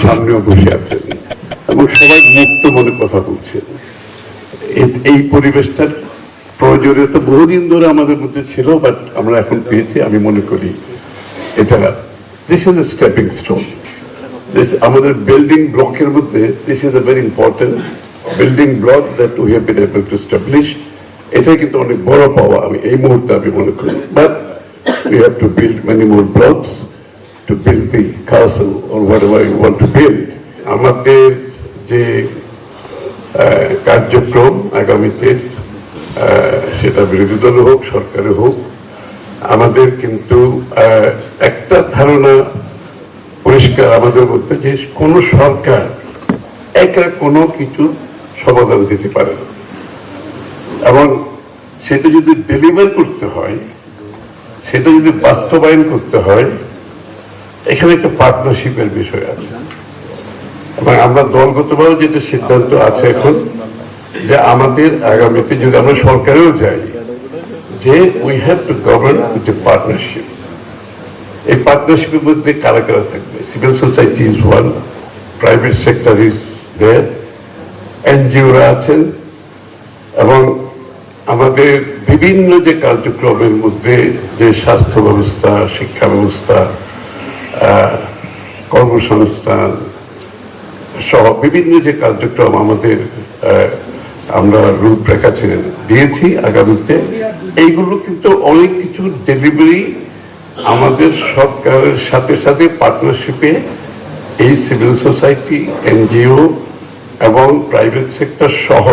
সামনেও বসে আছেন এবং সবাই মুক্ত মনে কথা বলছেন। এই পরিবেশটার প্রয়োজনীয়তা বহুদিন ধরে আমাদের মধ্যে ছিল, বাট আমরা এখন পেয়েছি। আমি মনে করি এটা this is a stepping stone. আমাদের বিল্ডিং ব্লকের মধ্যে this is a very important building block that we have been able to establish. এটাই কিন্তু অনেক বড় পাওয়া আমি এই মুহূর্তে আমি মনে করি। But we have to build many more blocks to build the castle or whatever you want to build. আমাদের যে কার্যক্রম আগামীতে সেটা বিরোধী দল হোক সরকারে হোক, আমাদের কিন্তু একটা ধারণা পরিষ্কার আমাদের মধ্যে যে কোন সরকার একা কোনো কিছু সমাধান দিতে পারে না, এবং সেটা যদি ডেলিভার করতে হয়, সেটা যদি বাস্তবায়ন করতে হয়, এখানে একটা পার্টনারশিপের বিষয় আছে। এবং আমরা দলগতভাবে যেটা সিদ্ধান্ত আছে এখন যে আমাদের আগামীতে যদি আমরা সরকারেও যাই, যে we have to govern with a partnership. এই পার্টনারশিপের মধ্যে কারা কারা থাকবে? Civil society is one, private sector is there, এনজিওরা আছেন, এবং আমাদের বিভিন্ন যে কার্যক্রমের মধ্যে যে স্বাস্থ্য ব্যবস্থা, শিক্ষা ব্যবস্থা, কর্মসংস্থান সহ বিভিন্ন যে কার্যক্রম আমাদের আমরা রূপরেখা দিয়েছি আগামীতে, এইগুলো কিন্তু অনেক কিছু ডেলিভারি আমাদের সরকারের সাথে সাথে পার্টনারশিপে এই সিভিল সোসাইটি, এনজিও এবং প্রাইভেট সেক্টর সহ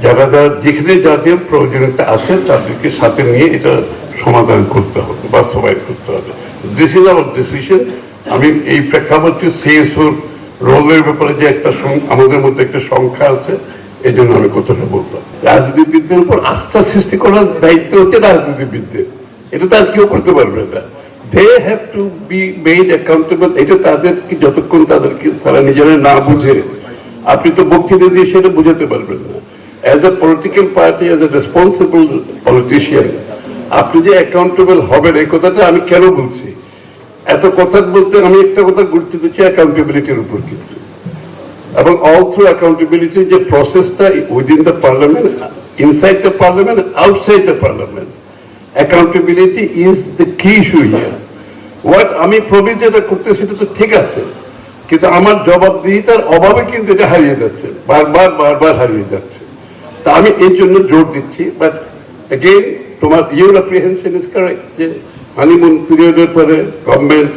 যারা যেখানে যাদের প্রয়োজনীয়তা আছে তাদেরকে সাথে নিয়ে এটা সমাধান করতে হবে, বাস্তবায়ন করতে হবে। This is our decision. আমি এই প্রেক্ষাপটে সিএসওর রোলের ব্যাপারে যে একটা আমাদের মধ্যে একটা সংখ্যা আছে, এই জন্য আমি কথাটা বললাম। রাজনীতিবিদদের উপর আস্থা সৃষ্টি করার দায়িত্ব হচ্ছে রাজনীতিবিদদের, এটা তার কেউ করতে পারবে না। They have to be made accountable. এটা তাদেরকে যতক্ষণ তাদেরকে তারা নিজেরা না বুঝে, আপনি তো বক্তৃতা দিয়ে সেটা বুঝাতে পারবেন না। As a political party, as a responsible politician, আপনি যে অ্যাকাউন্টেবল হবেন, এই কথাটা আমি কেন বলছি? এত কথা বলতে আমি একটা কথা গুরুত্ব দিচ্ছি অ্যাকাউন্টেবিলিটির উপর, কিন্তু এবং অল থ্রু অ্যাকাউন্টেবিলিটি যে প্রসেসটা within the parliament, inside the parliament, outside the parliament, accountability is the কি ইস্যু হিয়ার। হোয়াট আমি প্রবীর যেটা করতেছি সেটা তো ঠিক আছে, কিন্তু আমার জবাবদিহিতার অভাবে কিন্তু এটা হারিয়ে যাচ্ছে, বারবার হারিয়ে যাচ্ছে। তা আমি এই জন্য জোর দিচ্ছি। বাট এগেইন, তোমার ইউর অ্যাপ্রিহেনশন ইজ কারেক্ট যে হানিমুন পিরিয়ডের পরে গভর্নমেন্ট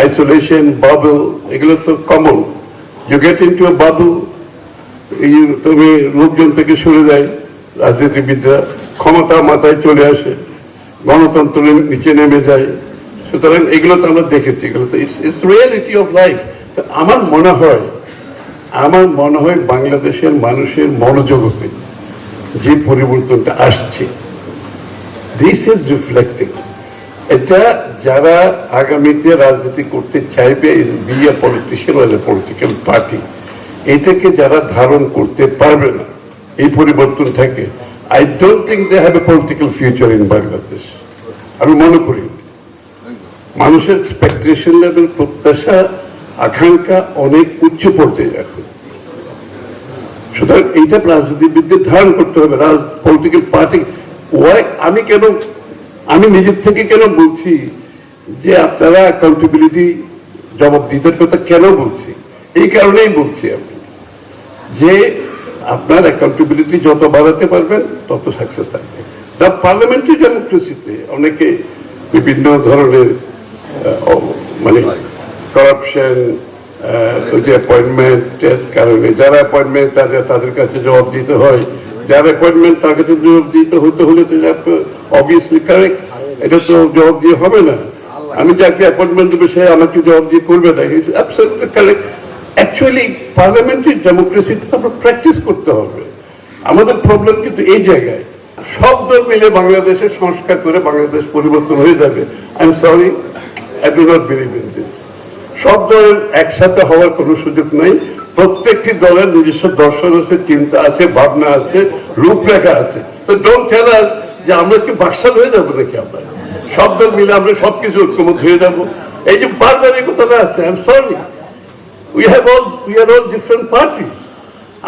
আইসোলেশন, বাবল, এগুলো তো common. You get into a bubble, তুমি লোকজন থেকে সরে যায়, রাজনীতিবিদরা ক্ষমতা মাথায় চলে আসে, গণতন্ত্র নিচে নেমে যায়। সুতরাং এগুলো তো আমরা দেখেছি, এগুলো তো ইটস রিয়েলিটি অফ লাইফ। আমার মনে হয় বাংলাদেশের মানুষের মনোজগতে যে পরিবর্তনটা আসছে, দিস ইজ রিফ্লেক্টিং। এটা যারা আগামীতে রাজনীতি করতে চাইবে, be a politician or a political party, এটাকে যারা ধারণ করতে পারবে না এই পরিবর্তনটাকে, I don't think they have a political future in Bangladesh. আমি মনে করি মানুষের এক্সপেকটেশন লেভেল, প্রত্যাশা, আকাঙ্ক্ষা অনেক উচ্চ পর্যায়ে এখন। সুতরাং এইটা রাজনীতিবিদদের ধারণ করতে হবে, পলিটিক্যাল পার্টি। আমি নিজের থেকে কেন বলছি যে আপনারা অ্যাকাউন্টেবিলিটি, জবাবদিহিতার কথা কেন বলছি? এই কারণেই বলছি আমি যে আপনার অ্যাকাউন্টেবিলিটি যত বাড়াতে পারবেন তত সাকসেস থাকবে। দ্য পার্লামেন্টারি ডেমোক্রেসিতে অনেকে বিভিন্ন ধরনের মানে করাপশন, ওই যে অ্যাপয়েন্টমেন্টের কারণে যারা অ্যাপয়েন্টমেন্ট তাদের কাছে জবাব দিতে হয়, যার অ্যাপয়েন্টমেন্ট তার কাছে জবাব দিতে হতে হলে তো অবভিয়াসলি কারেক্ট, এটা তো জবাব দিয়ে হবে না। আমি যাকে অ্যাপয়েন্টমেন্ট দেবো সে আমাকে জবাব দিয়ে করবে না, it's absolutely correct. Actually parliamentary ডেমোক্রেসিতে আমরা প্র্যাকটিস করতে হবে। আমাদের প্রবলেম কিন্তু এই জায়গায়। সব দল মিলে বাংলাদেশের সংস্কার করে বাংলাদেশ পরিবর্তন হয়ে যাবে, I am sorry, I do not believe in this. সব দলের একসাথে হওয়ার কোনো সুযোগ নাই। প্রত্যেকটি দলের নিজস্ব দর্শন আছে, চিন্তা আছে, ভাবনা আছে, রূপরেখা আছে। তো ডোন্ট টেল আস যে আমরা কি বাকশাল হয়ে যাবো নাকি? আমরা সব দল মিলে আমরা সবকিছু ঐক্যমত হয়ে যাবো, এই যে বারবার এই কথাটা আছে, I am sorry. we are all different parties.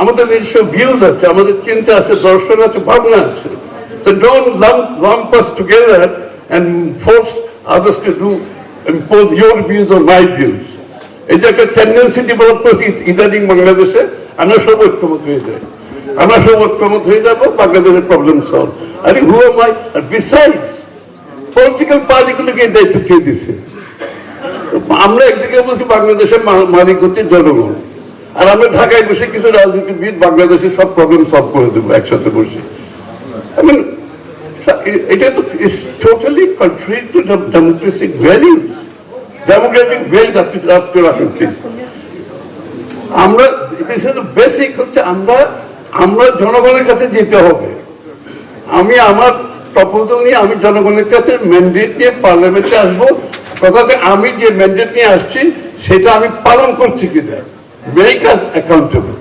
আমাদের নিজস্ব ভিউজ আছে, আমাদের চিন্তা আছে, দর্শন আছে, ভাবনা আছে। So don't lump us together and force others to impose your views on my views. এই যে একটা টেন্ডেন্সি ডেভেলপ করছি ইদানিং বাংলাদেশে, আমরা সব ঐক্যমত হয়ে যাই, আমরা সব ঐক্যমত হয়ে যাবো, বাংলাদেশের প্রবলেম সলভ। আরে হু এম আই? আর বিসাইডস পলিটিক্যাল পার্টিগুলোকে এই দায়িত্ব কে দিছে? আমরা একদিকে বলছি বাংলাদেশের মালিক হচ্ছে জনগণ, আর আমরা ঢাকায় বসে কিছু রাজনীতিবিদ বাংলাদেশের সব প্রবলেম সলভ করে দেবো একসাথে বসে। I mean, এটা তো is totally contrary to the democratic values. Democratic values আপনি রাখেন প্লিজ। আমরা বেসিক হচ্ছে আমরা জনগণের কাছে যেতে হবে। আমি আমার প্রপোজাল নিয়ে আমি জনগণের কাছে ম্যান্ডেট নিয়ে পার্লামেন্টে আসবো, কথাতে আমি যে ম্যান্ডেট নিয়ে আসছি সেটা আমি পালন করছি কিনা, make us accountable,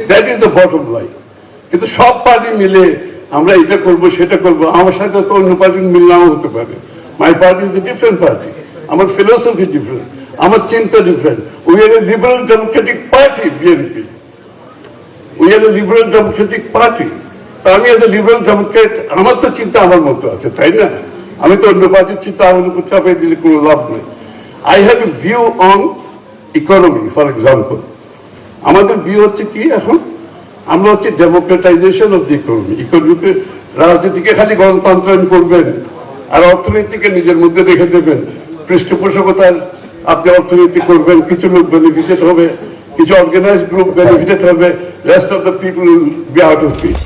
that is the bottom line. কিন্তু সব পার্টি মিলে আমরা এটা করবো সেটা করবো, আমার সাথে তো অন্য পার্টির মিল নাও হতে পারে। মাই party is a different party, আমার ফিলোসফি ডিফারেন্ট, আমার চিন্তা different. We are A liberal Democratic party, BNP, we are A liberal Democratic party. তা আমি এজ এ লিবারেল ডেমোক্রেট, আমার তো চিন্তা আমার মতো আছে, তাই না? আমি তো অন্য পার্টির চিন্তা আমার উপর চাপিয়ে দিলে কোনো লাভ নেই। I have a view on economy, for example. আমাদের ভিউ হচ্ছে কি এখন, আমরা হচ্ছে ডেমোক্রেটাইজেশন অফ দি ইকোনমি। ইকোনমিকে, রাজনীতিকে খালি গণতন্ত্রায়ন করবেন আর অর্থনীতিকে নিজের মধ্যে রেখে দেবেন, পৃষ্ঠপোষকতার আপনি অর্থনীতি করবেন, কিছু লোক বেনিফিটেড হবে, কিছু অর্গানাইজড গ্রুপ বেনিফিটেড হবে, rest of the people will be out of piece.